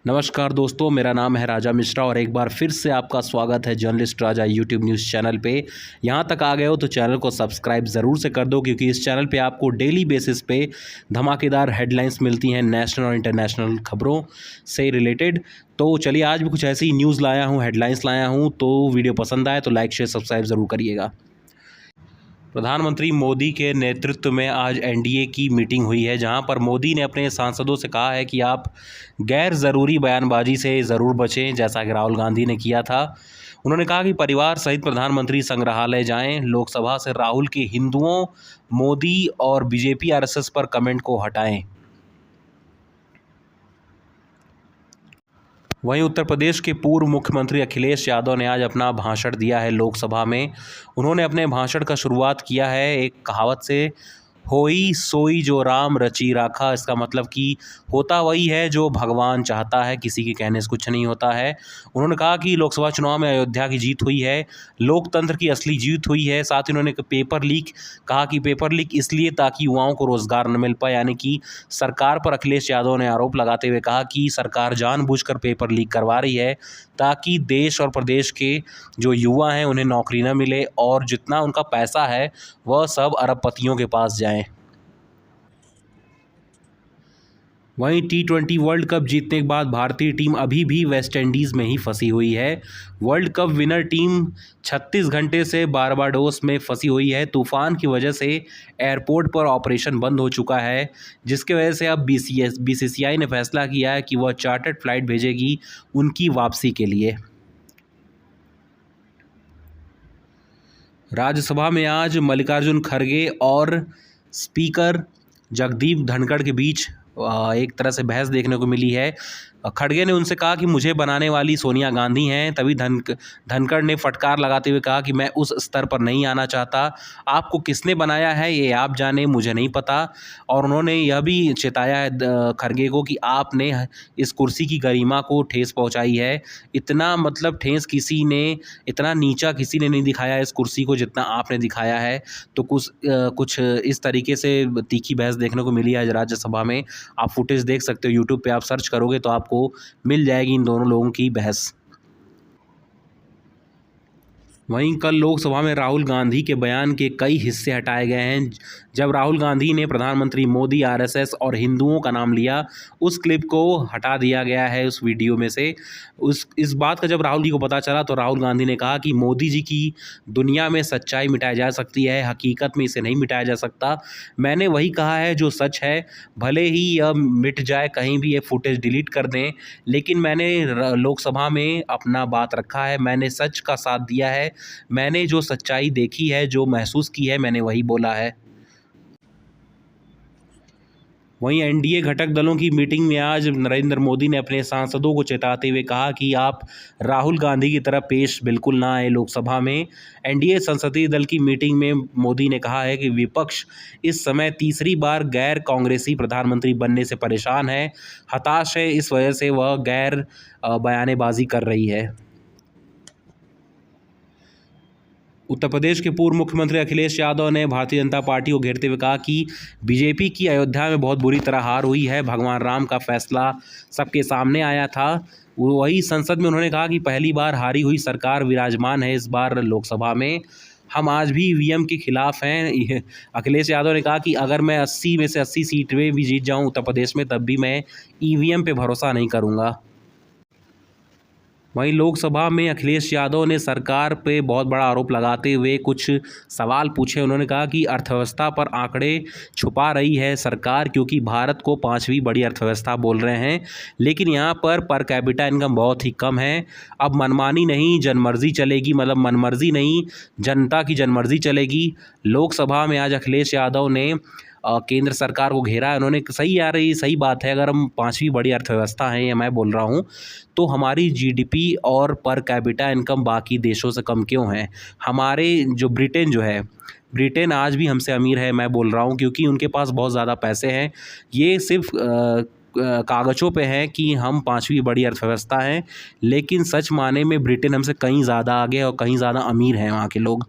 नमस्कार दोस्तों, मेरा नाम है राजा मिश्रा और एक बार फिर से आपका स्वागत है जर्नलिस्ट राजा यूट्यूब न्यूज़ चैनल पे। यहाँ तक आ गए हो तो चैनल को सब्सक्राइब ज़रूर से कर दो, क्योंकि इस चैनल पे आपको डेली बेसिस पे धमाकेदार हेडलाइंस मिलती हैं नेशनल और इंटरनेशनल खबरों से रिलेटेड। तो चलिए, आज भी कुछ ऐसी न्यूज़ लाया हूँ, हेडलाइंस लाया हूँ। तो वीडियो पसंद आए तो लाइक शेयर सब्सक्राइब ज़रूर करिएगा। प्रधानमंत्री मोदी के नेतृत्व में आज एनडीए की मीटिंग हुई है, जहां पर मोदी ने अपने सांसदों से कहा है कि आप गैर ज़रूरी बयानबाजी से ज़रूर बचें, जैसा कि राहुल गांधी ने किया था। उन्होंने कहा कि परिवार सहित प्रधानमंत्री संग्रहालय जाएं। लोकसभा से राहुल के हिंदुओं, मोदी और बीजेपी आरएसएस पर कमेंट को हटाएं। वहीं उत्तर प्रदेश के पूर्व मुख्यमंत्री अखिलेश यादव ने आज अपना भाषण दिया है लोकसभा में। उन्होंने अपने भाषण का शुरुआत किया है एक कहावत से, होई सोई जो राम रची राखा। इसका मतलब कि होता वही है जो भगवान चाहता है, किसी के कहने से कुछ नहीं होता है। उन्होंने कहा कि लोकसभा चुनाव में अयोध्या की जीत हुई है, लोकतंत्र की असली जीत हुई है। साथ ही उन्होंने पेपर लीक कहा कि पेपर लीक इसलिए ताकि युवाओं को रोज़गार न मिल पाए, यानी कि सरकार पर अखिलेश यादव ने आरोप लगाते हुए कहा कि सरकार जानबूझकर पेपर लीक करवा रही है ताकि देश और प्रदेश के जो युवा हैं उन्हें नौकरी न मिले और जितना उनका पैसा है वह सब अरबपतियों के पास जाए। वहीं T20 वर्ल्ड कप जीतने के बाद भारतीय टीम अभी भी वेस्टइंडीज़ में ही फंसी हुई है। वर्ल्ड कप विनर टीम 36 घंटे से बारबाडोस में फंसी हुई है। तूफान की वजह से एयरपोर्ट पर ऑपरेशन बंद हो चुका है, जिसके वजह से अब बीसीसीआई ने फैसला किया है कि वह चार्टर्ड फ्लाइट भेजेगी उनकी वापसी के लिए। राज्यसभा में आज मल्लिकार्जुन खड़गे और स्पीकर जगदीप धनखड़ के बीच एक तरह से बहस देखने को मिली है। खड़गे ने उनसे कहा कि मुझे बनाने वाली सोनिया गांधी हैं, तभी धनखड़ ने फटकार लगाते हुए कहा कि मैं उस स्तर पर नहीं आना चाहता। आपको किसने बनाया है ये आप जाने, मुझे नहीं पता। और उन्होंने यह भी चेताया है खड़गे को कि आपने इस कुर्सी की गरिमा को ठेस पहुंचाई है। इतना मतलब ठेस किसी ने, इतना नीचा किसी ने नहीं दिखाया इस कुर्सी को जितना आपने दिखाया है। तो कुछ इस तरीके से तीखी बहस देखने को मिली है राज्यसभा में। आप फुटेज देख सकते हो, यूट्यूब पे आप सर्च करोगे तो आपको मिल जाएगी इन दोनों लोगों की बहस। वहीं कल लोकसभा में राहुल गांधी के बयान के कई हिस्से हटाए गए हैं। जब राहुल गांधी ने प्रधानमंत्री मोदी, आरएसएस और हिंदुओं का नाम लिया, उस क्लिप को हटा दिया गया है उस वीडियो में से। इस बात का जब राहुल जी को पता चला तो राहुल गांधी ने कहा कि मोदी जी की दुनिया में सच्चाई मिटाई जा सकती है, हकीकत में इसे नहीं मिटाया जा सकता। मैंने वही कहा है जो सच है, भले ही यह मिट जाए, कहीं भी ये फुटेज डिलीट कर दें, लेकिन मैंने लोकसभा में अपना बात रखा है, मैंने सच का साथ दिया है, मैंने जो सच्चाई देखी है, जो महसूस की है, मैंने वही बोला है। वहीं एनडीए घटक दलों की मीटिंग में आज नरेंद्र मोदी ने अपने सांसदों को चेताते हुए कहा कि आप राहुल गांधी की तरह पेश बिल्कुल ना आए लोकसभा में। एनडीए संसदीय दल की मीटिंग में मोदी ने कहा है कि विपक्ष इस समय तीसरी बार गैर कांग्रेसी प्रधानमंत्री बनने से परेशान है, हताश है, इस वजह से वह गैर बयानेबाजी कर रही है। उत्तर प्रदेश के पूर्व मुख्यमंत्री अखिलेश यादव ने भारतीय जनता पार्टी को घेरते हुए कहा कि बीजेपी की अयोध्या में बहुत बुरी तरह हार हुई है, भगवान राम का फैसला सबके सामने आया था। वही संसद में उन्होंने कहा कि पहली बार हारी हुई सरकार विराजमान है इस बार लोकसभा में, हम आज भी ईवीएम के खिलाफ हैं। अखिलेश यादव ने कहा कि अगर मैं 80 में से 80 सीट में भी जीत जाऊं उत्तर प्रदेश में, तब भी मैं ईवीएम पे भरोसा नहीं करूंगा। वहीं लोकसभा में अखिलेश यादव ने सरकार पे बहुत बड़ा आरोप लगाते हुए कुछ सवाल पूछे। उन्होंने कहा कि अर्थव्यवस्था पर आंकड़े छुपा रही है सरकार, क्योंकि भारत को 5वीं बड़ी अर्थव्यवस्था बोल रहे हैं, लेकिन यहाँ पर कैपिटा इनकम बहुत ही कम है। अब मनमानी नहीं, जनमर्जी चलेगी, मतलब मनमर्जी नहीं, जनता की जनमर्जी चलेगी। लोकसभा में आज अखिलेश यादव ने केंद्र सरकार को घेरा है। उन्होंने सही बात है, अगर हम 5वीं बड़ी अर्थव्यवस्था हैं, या मैं बोल रहा हूँ, तो हमारी जीडीपी और पर कैपिटा इनकम बाकी देशों से कम क्यों है। हमारे जो ब्रिटेन आज भी हमसे अमीर है, मैं बोल रहा हूँ, क्योंकि उनके पास बहुत ज़्यादा पैसे हैं। ये सिर्फ कागज़ों पे है कि हम 5वीं बड़ी अर्थव्यवस्था हैं, लेकिन सच माने में ब्रिटेन हमसे कहीं ज़्यादा आगे और कहीं ज़्यादा अमीर हैं वहाँ के लोग।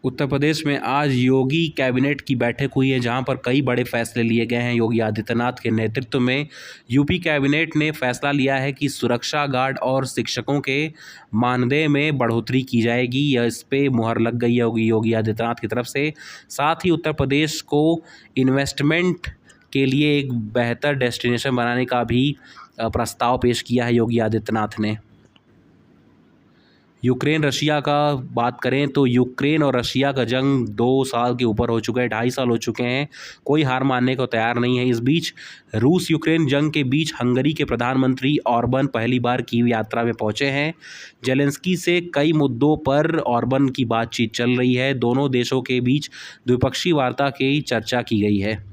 उत्तर प्रदेश में आज योगी कैबिनेट की बैठक हुई है, जहां पर कई बड़े फैसले लिए गए हैं। योगी आदित्यनाथ के नेतृत्व में यूपी कैबिनेट ने फैसला लिया है कि सुरक्षा गार्ड और शिक्षकों के मानदेय में बढ़ोतरी की जाएगी। यह इस पे मुहर लग गई है योगी आदित्यनाथ की तरफ से। साथ ही उत्तर प्रदेश को इन्वेस्टमेंट के लिए एक बेहतर डेस्टिनेशन बनाने का भी प्रस्ताव पेश किया है योगी आदित्यनाथ ने। यूक्रेन रशिया का बात करें तो यूक्रेन और रशिया का जंग 2 साल के ऊपर हो चुका है, 2.5 साल हो चुके हैं। कोई हार मानने को तैयार नहीं है। इस बीच रूस यूक्रेन जंग के बीच हंगरी के प्रधानमंत्री ऑर्बन पहली बार कीव यात्रा में पहुंचे हैं। जेलेंस्की से कई मुद्दों पर ऑर्बन की बातचीत चल रही है। दोनों देशों के बीच द्विपक्षीय वार्ता की चर्चा की गई है।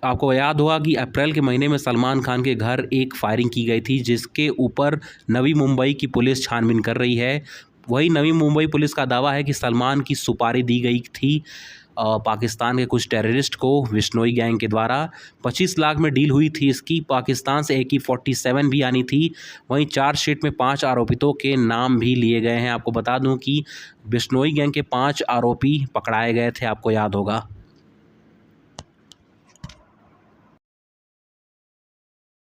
आपको याद होगा कि अप्रैल के महीने में सलमान खान के घर एक फायरिंग की गई थी, जिसके ऊपर नवी मुंबई की पुलिस छानबीन कर रही है। वही नवी मुंबई पुलिस का दावा है कि सलमान की सुपारी दी गई थी पाकिस्तान के कुछ टेररिस्ट को बिश्नोई गैंग के द्वारा। 25 लाख में डील हुई थी इसकी। पाकिस्तान से AK-47 भी आनी थी। वहीं चार्जशीट में 5 आरोपितों के नाम भी लिए गए हैं। आपको बता दूं कि बिश्नोई गैंग के 5 आरोपी पकड़ाए गए थे, आपको याद होगा।